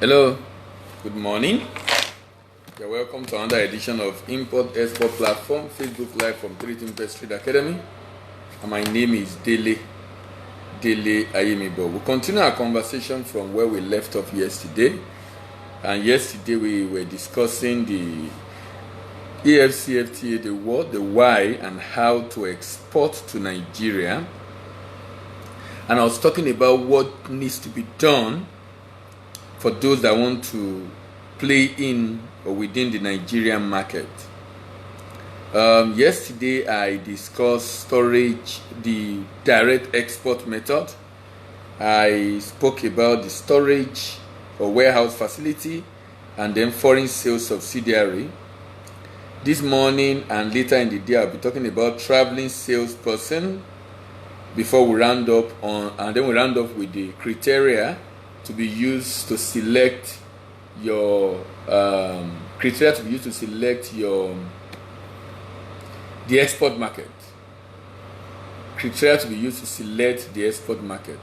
Hello, good morning. You're welcome to another edition of Import Export Platform, Facebook Live from 3 Best Trade Academy. And my name is Dele Ayemibo. We'll continue our conversation from where we left off yesterday. And yesterday we were discussing the AFCFTA, the what, the why, and how to export to Nigeria. And I was talking about what needs to be done for those that want to play in or within the Nigerian market. Yesterday I discussed storage, the direct export method. I spoke about the storage or warehouse facility and then foreign sales subsidiary. This morning and later in the day I'll be talking about traveling salesperson before we round up and then we round up with the criteria to be used to select your the export market. Criteria to be used to select the export market.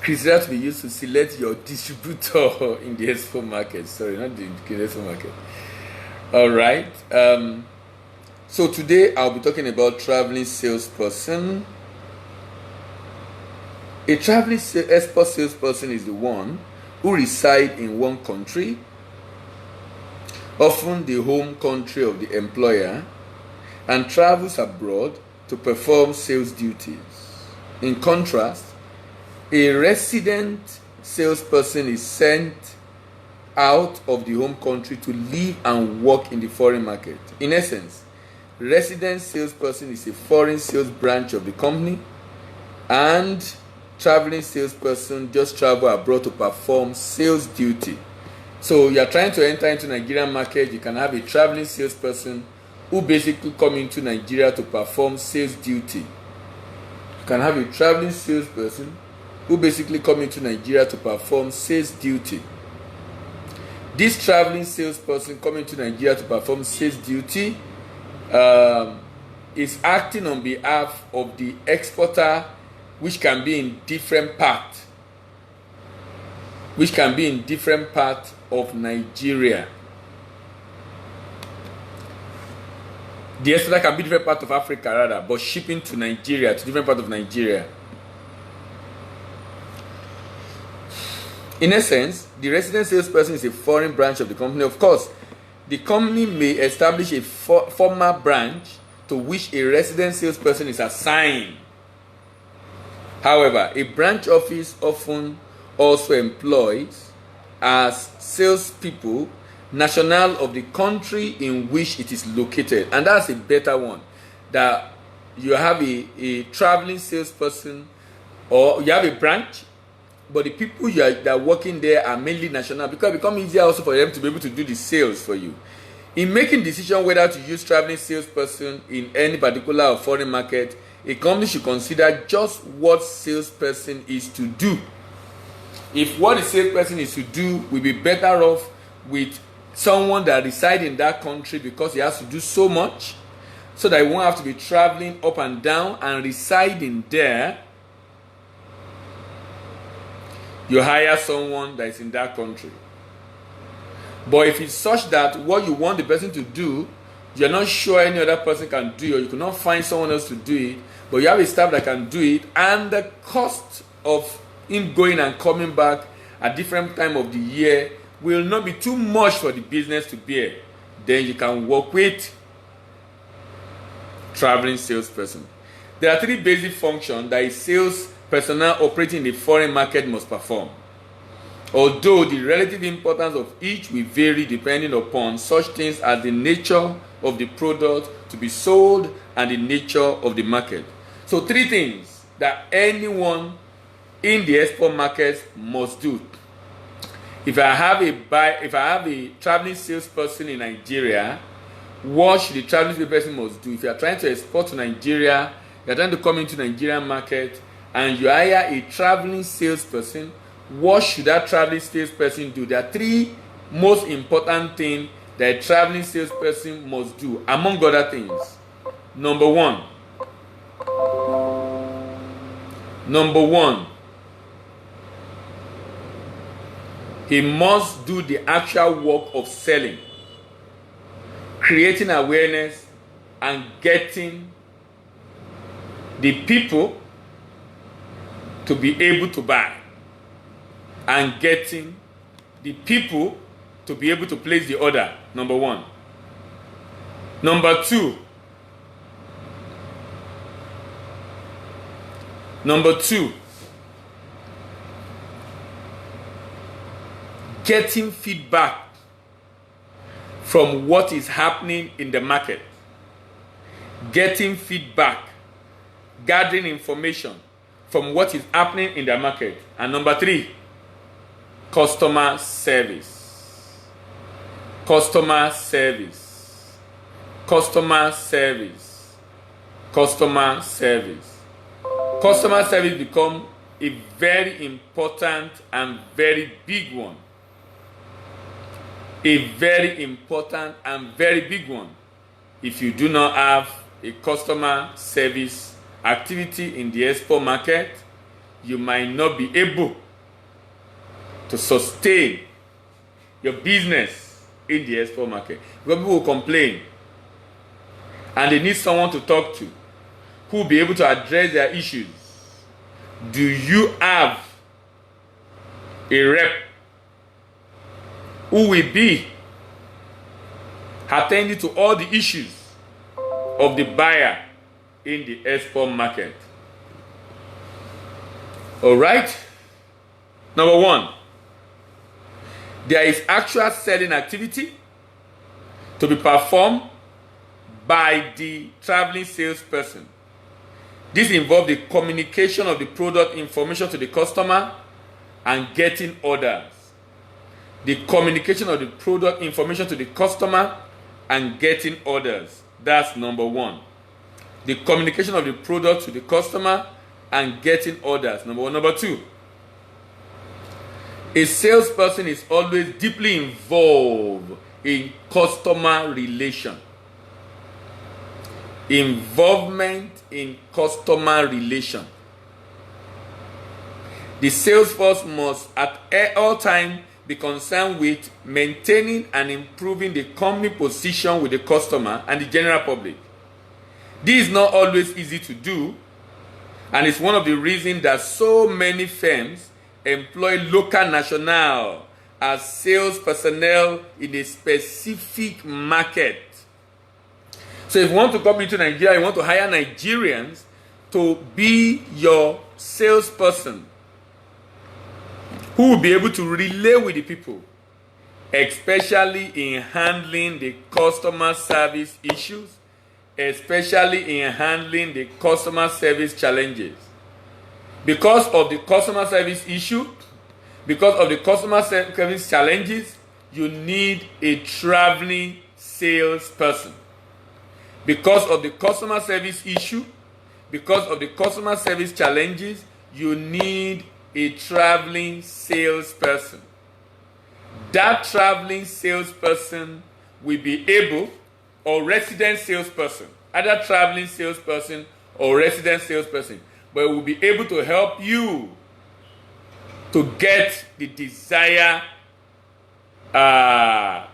Criteria to be used to select your distributor in the export market. Sorry, not the export market. All right. So today I'll be talking about traveling salesperson. A traveling export salesperson is the one who resides in one country, often the home country of the employer, and travels abroad to perform sales duties. In contrast, a resident salesperson is sent out of the home country to live and work in the foreign market. In essence, resident salesperson is a foreign sales branch of the company, and traveling salesperson just travel abroad to perform sales duty. So you are trying to enter into Nigerian market, you can have a traveling salesperson who basically come into Nigeria to perform sales duty. You can have a traveling salesperson who basically come into Nigeria to perform sales duty. This traveling salesperson coming to Nigeria to perform sales duty is acting on behalf of the exporter, which can be in different parts of Nigeria. The exporter can be different part of Africa rather, but shipping to Nigeria, to different part of Nigeria. In essence, the resident salesperson is a foreign branch of the company. Of course, the company may establish a former branch to which a resident salesperson is assigned. However, a branch office often also employs as salespeople national of the country in which it is located, and that's a better one. That you have a traveling salesperson, or you have a branch, but the people that are working there are mainly national, because it becomes easier also for them to be able to do the sales for you. In making decision whether to use traveling salesperson in any particular or foreign market, a company should consider just what salesperson is to do. If what the salesperson is to do will be better off with someone that resides in that country because he has to do so much, so that he won't have to be traveling up and down and residing there, you hire someone that is in that country. But if it's such that what you want the person to do, you're not sure any other person can do it, or you cannot find someone else to do it, but you have a staff that can do it, and the cost of him going and coming back at different time of the year will not be too much for the business to bear, then you can work with traveling salesperson. There are 3 basic functions that a sales personnel operating in the foreign market must perform, although the relative importance of each will vary depending upon such things as the nature of the product to be sold and the nature of the market. So 3 things that anyone in the export market must do. If I have a traveling salesperson in Nigeria, what should the traveling salesperson must do? If you are trying to export to Nigeria, you are trying to come into Nigerian market, and you hire a traveling salesperson, what should that traveling salesperson do? There are 3 most important things that a traveling salesperson must do, among other things. Number 1, Number one, he must do the actual work of selling, creating awareness and getting the people to be able to buy, and getting the people to be able to place the order. Number one. Number two, getting feedback from what is happening in the market. Getting feedback, gathering information from what is happening in the market. And number three, customer service. Customer service. Customer service. Customer service. Customer service become a very important and very big one. A very important and very big one. If you do not have a customer service activity in the export market, you might not be able to sustain your business in the export market. Because people will complain and they need someone to talk to who will be able to address their issues. Do you have a rep who will be attending to all the issues of the buyer in the export market? All right. Number one, there is actual selling activity to be performed by the traveling salesperson. This involves the communication of the product information to the customer and getting orders. The communication of the product information to the customer and getting orders. That's number one. The communication of the product to the customer and getting orders. Number one. Number two, a salesperson is always deeply involved in customer relation. Involvement in customer relation. The sales force must at all times be concerned with maintaining and improving the company position with the customer and the general public. This is not always easy to do, and it's one of the reasons that so many firms employ local national as sales personnel in a specific market. So if you want to come into Nigeria, you want to hire Nigerians to be your salesperson who will be able to relay with the people, especially in handling the customer service issues, especially in handling the customer service challenges. Because of the customer service issue, because of the customer service challenges, you need a traveling salesperson. Because of the customer service issue, because of the customer service challenges, you need a traveling salesperson. That traveling salesperson will be able, or resident salesperson, either traveling salesperson or resident salesperson, but it will be able to help you to get the desired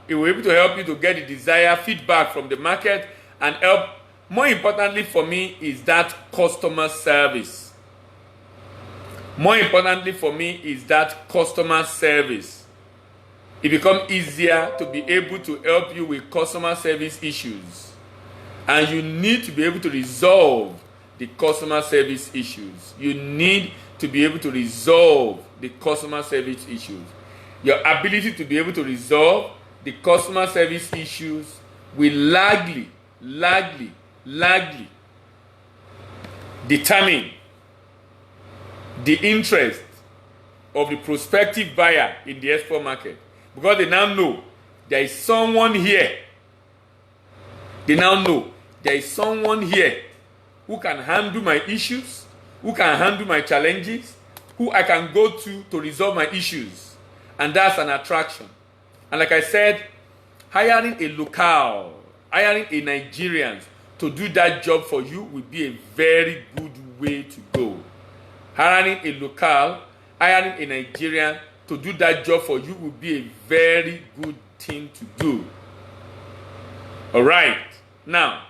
it will be able to help you to get the desired feedback from the market and help. More importantly for me is that customer service. More importantly for me is that customer service. It becomes easier to be able to help you with customer service issues. And you need to be able to resolve the customer service issues. You need to be able to resolve the customer service issues. Your ability to be able to resolve the customer service issues will largely determine the interest of the prospective buyer in the export market, because they now know there is someone here. They now know there is someone here who can handle my issues, who can handle my challenges, who I can go to resolve my issues. And that's an attraction. And like I said, hiring a local, hiring a Nigerian to do that job for you will be a very good way to go. hiring a local, hiring a Nigerian to do that job for you would be a very good thing to do. All right. Now,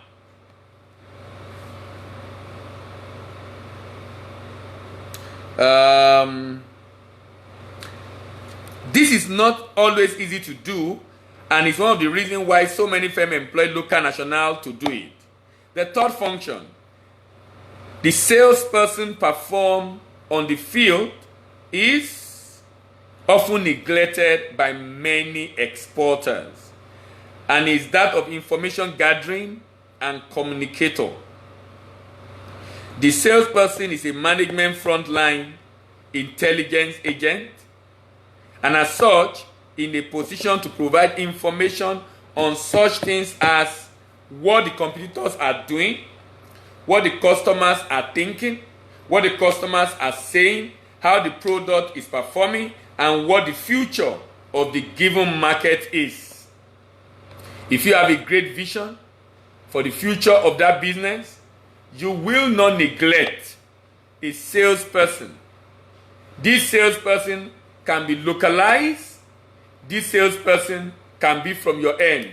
this is not always easy to do, and it's one of the reasons why so many firms employ local national to do it. The third function, the salesperson perform on the field, is often neglected by many exporters, and is that of information gathering and communicator. The salesperson is a management frontline intelligence agent, and as such, in a position to provide information on such things as what the competitors are doing, what the customers are thinking, what the customers are saying, how the product is performing, and what the future of the given market is. If you have a great vision for the future of that business, you will not neglect a salesperson. This salesperson can be localized. This salesperson can be from your end.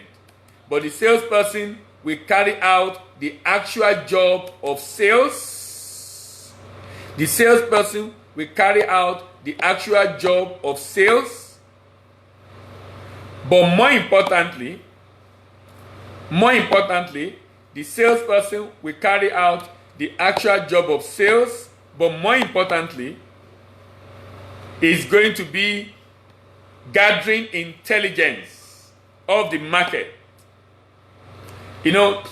But the salesperson will carry out the actual job of sales. The salesperson will carry out the actual job of sales. But more importantly, the salesperson will carry out the actual job of sales, but more importantly, is going to be gathering intelligence of the market. You know,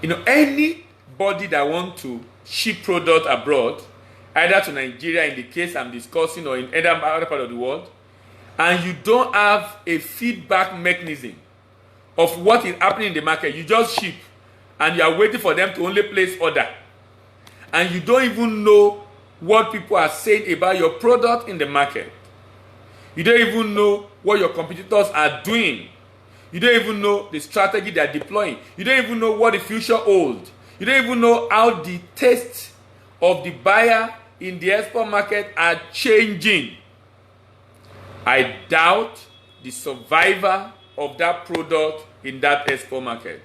anybody that wants to ship product abroad, either to Nigeria in the case I'm discussing or in any other part of the world, and you don't have a feedback mechanism of what is happening in the market, you just ship and you are waiting for them to only place order, and you don't even know what people are saying about your product in the market. You don't even know what your competitors are doing. You don't even know the strategy they are deploying. You don't even know what the future holds. You don't even know how the taste of the buyer in the export market are changing. I doubt the survivor of that product in that export market.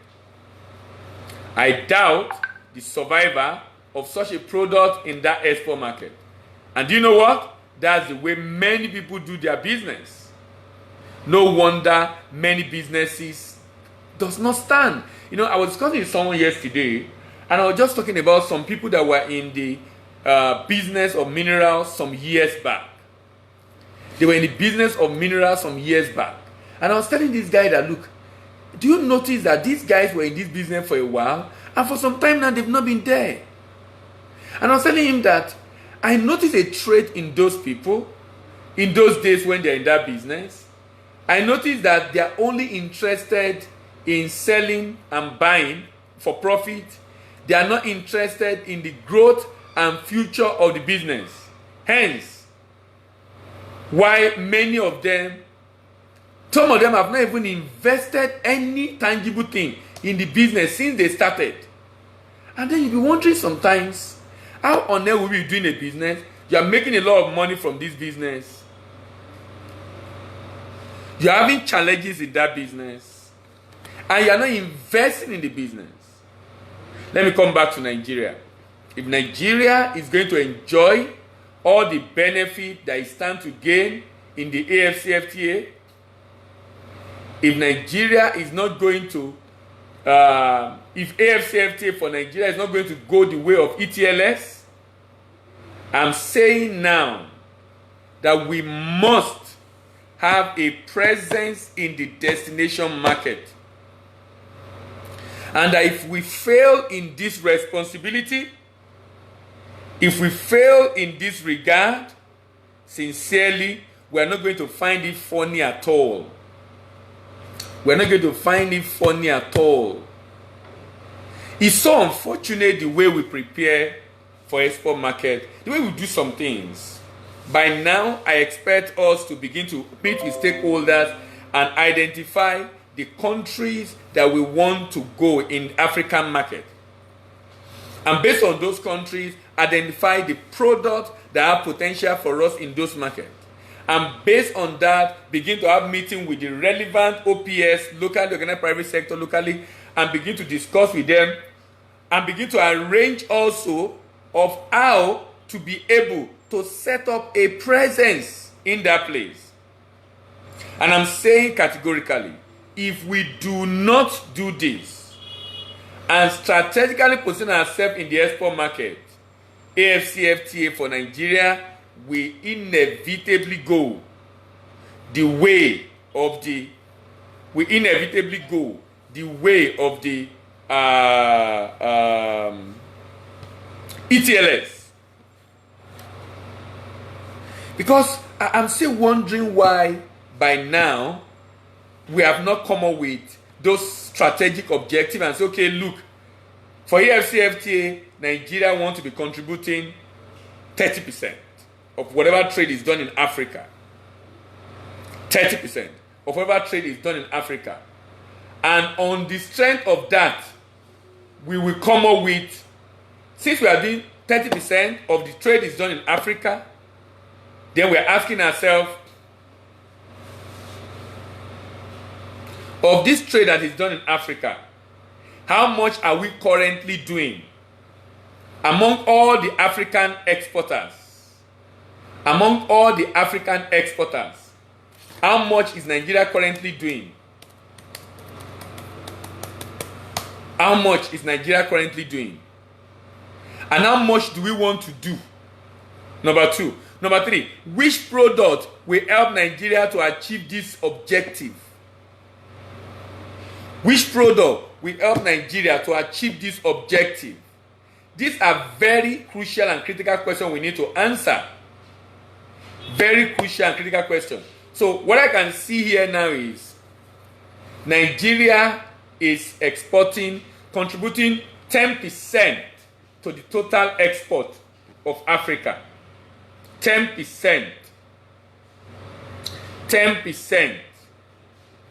I doubt the survivor of such a product in that export market. And do you know what? That's the way many people do their business. No wonder many businesses does not stand. You know, I was discussing with someone yesterday, and I was just talking about some people that were in the business of minerals some years back. They were in the business of minerals some years back. And I was telling this guy that, look, do you notice that these guys were in this business for a while, and for some time now they've not been there? And I was telling him that I noticed a trait in those people, in those days when they're in that business. I noticed that they're only interested in selling and buying for profit. They are not interested in the growth and future of the business. Hence, why many of them, some of them have not even invested any tangible thing in the business since they started. And then you'll be wondering sometimes, how on earth will we be doing a business? You are making a lot of money from this business. You are having challenges in that business, and you are not investing in the business. Let me come back to Nigeria. If Nigeria is going to enjoy all the benefit that it stands to gain in the AFCFTA, if Nigeria is not going to, if AFCFTA for Nigeria is not going to go the way of ETLS, I'm saying now that we must have a presence in the destination market. And that if we fail in this responsibility, if we fail in this regard, sincerely, we are not going to find it funny at all. We are not going to find it funny at all. It's so unfortunate the way we prepare for export market, the way we do some things. By now, I expect us to begin to meet with stakeholders and identify the countries that we want to go in African market. And based on those countries, identify the products that have potential for us in those markets. And based on that, begin to have meetings with the relevant OPS, locally organized private sector, locally, and begin to discuss with them, and begin to arrange also of how to be able to set up a presence in that place. And I'm saying categorically, if we do not do this and strategically position ourselves in the export market, AFCFTA for Nigeria will inevitably go the way of the ETLS. Because I'm still wondering why by now we have not come up with those strategic objectives and say, okay, look, for AFCFTA, Nigeria wants to be contributing 30% of whatever trade is done in Africa. 30% of whatever trade is done in Africa. And on the strength of that, we will come up with, since we are doing 30% of the trade is done in Africa, then we are asking ourselves, of this trade that is done in Africa, how much are we currently doing among all the African exporters? Among all the African exporters, how much is Nigeria currently doing? How much is Nigeria currently doing? And how much do we want to do? Number two. Number three, which product will help Nigeria to achieve this objective? Which product will help Nigeria to achieve this objective? These are very crucial and critical questions we need to answer. Very crucial and critical questions. So what I can see here now is Nigeria is contributing 10% to the total export of Africa. 10%. 10%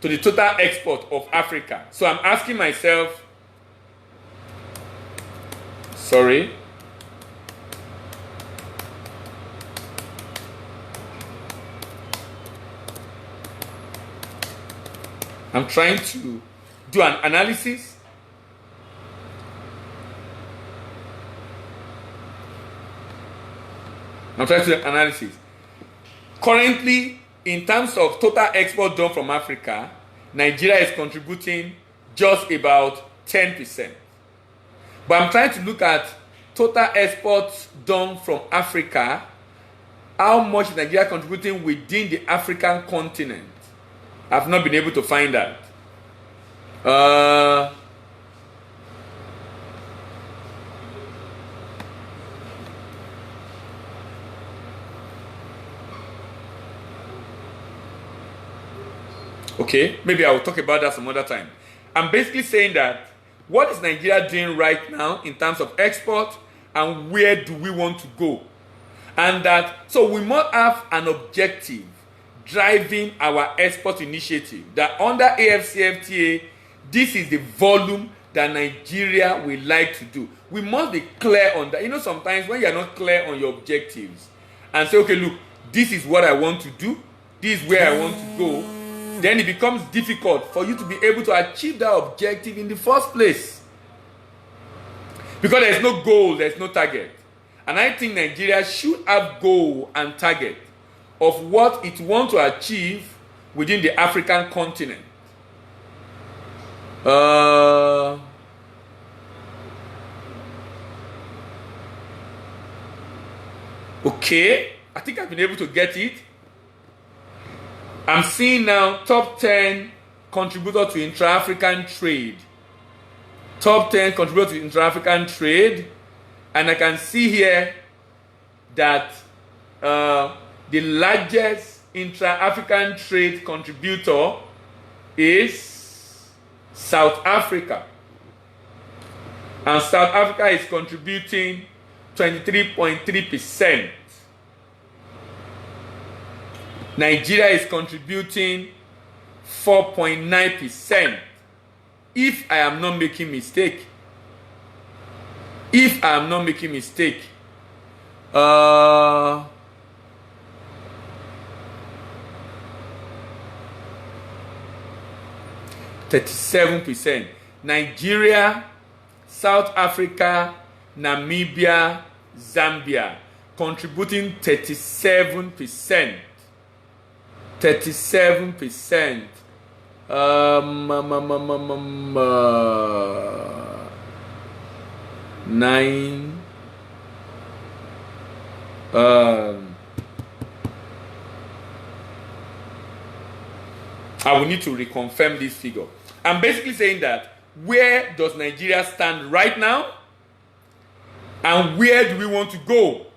to the total export of Africa. So I'm asking myself, I'm trying to do an analysis. Currently, in terms of total export done from Africa, Nigeria is contributing just about 10%. But I'm trying to look at total exports done from Africa. How much is Nigeria contributing within the African continent? I've not been able to find that. Okay, maybe I will talk about that some other time. I'm basically saying that what is Nigeria doing right now in terms of export and where do we want to go? And that, so we must have an objective driving our export initiative, that under AFCFTA, this is the volume that Nigeria will like to do. We must be clear on that. You know, sometimes when you are not clear on your objectives and say, okay, look, this is what I want to do, this is where I want to go, then it becomes difficult for you to be able to achieve that objective in the first place. Because there's no goal, there's no target. And I think Nigeria should have goal and target of what it wants to achieve within the African continent. Okay, I think I've been able to get it. I'm seeing now top 10 contributor to intra-African trade. Top 10 contributor to intra-African trade. And I can see here that the largest intra-African trade contributor is South Africa. And South Africa is contributing 23.3%. Nigeria is contributing 4.9%. If I am not making mistake. If I am not making mistake. Uh, 37%. Nigeria, South Africa, Namibia, Zambia, contributing 37%. 37%. 9. I will need to reconfirm this figure. I'm basically saying that where does Nigeria stand right now and where do we want to go?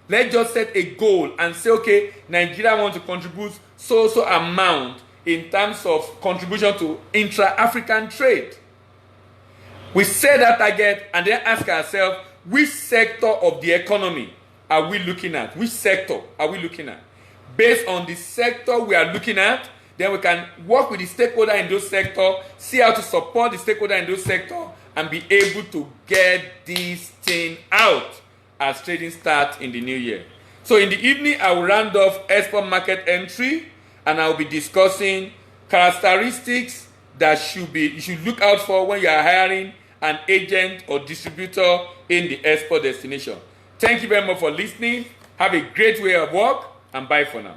Let's just set a goal and say, okay, Nigeria wants to contribute so amount in terms of contribution to intra-African trade. We set that target and then ask ourselves, which sector of the economy are we looking at? Which sector are we looking at? Based on the sector we are looking at, then we can work with the stakeholder in those sectors, see how to support the stakeholder in those sectors, and be able to get this thing out as trading starts in the new year. So in the evening, I will round off export market entry, and I will be discussing characteristics that you should look out for when you are hiring an agent or distributor in the export destination. Thank you very much for listening. Have a great way of work, and bye for now.